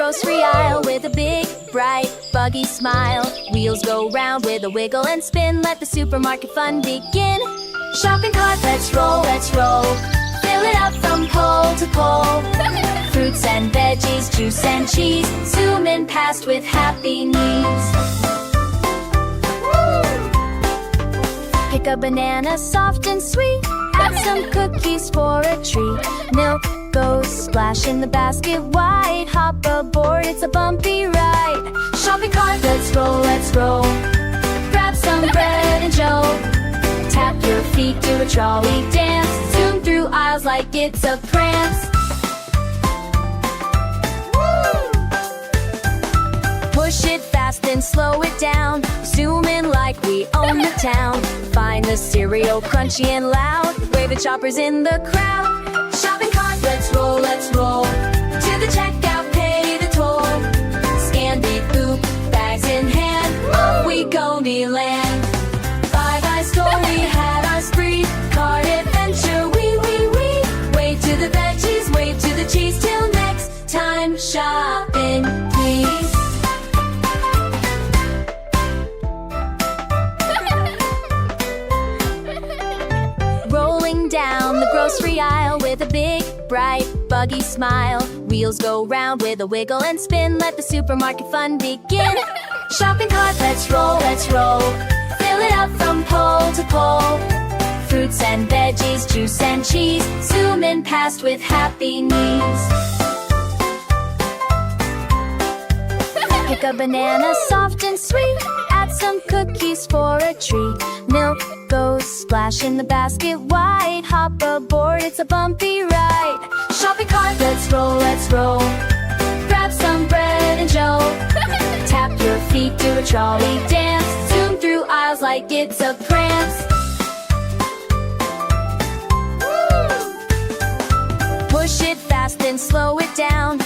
grocery aisle with a big, bright, buggy smile. Wheels go round with a wiggle and spin. Let the supermarket fun begin. Shopping cart, let's roll, let's roll. Fill it up from pole to pole. Fruits and veggies, juice and cheese. Zoom in past with happy knees. Pick a banana, soft and sweet. Add some cookies for a treat. Milk goes splash in the basket wide. Hop aboard, it's a bumpy ride. Shopping cart, let's roll, let's roll. Grab some bread and joe. Tap your feet, do a trolley dance. Zoom through aisles like it's a prance. Push it fast and slow it down. Zoom in like we own the town. Find the cereal crunchy and loud. Wave at shoppers in the crowd. Shopping cart, let's roll, let's roll. To the checkout, pay the toll. Scan, beep, boop, bags in hand. Off we go, land. Bye-bye store, we had our spree. Cart adventure, wee. Wave to the veggies, wave to the cheese. Till next time, shopping, please. Rolling down the grocery aisle with a big, bright, buggy smile. Wheels go round with a wiggle and spin. Let the supermarket fun begin. Shopping cart, let's roll, let's roll. Fill it up from pole to pole. Fruits and veggies, juice and cheese. Zoom in past with happy knees. Pick a banana, soft and sweet. Add some cookies for a treat. Milk goes splash in the basket wide. Hop aboard, it's a bumpy ride. Shopping cart, let's roll, let's roll. Grab some bread and joe. Tap your feet, do a trolley dance. Zoom through aisles like it's a prance. Push it fast and slow it down.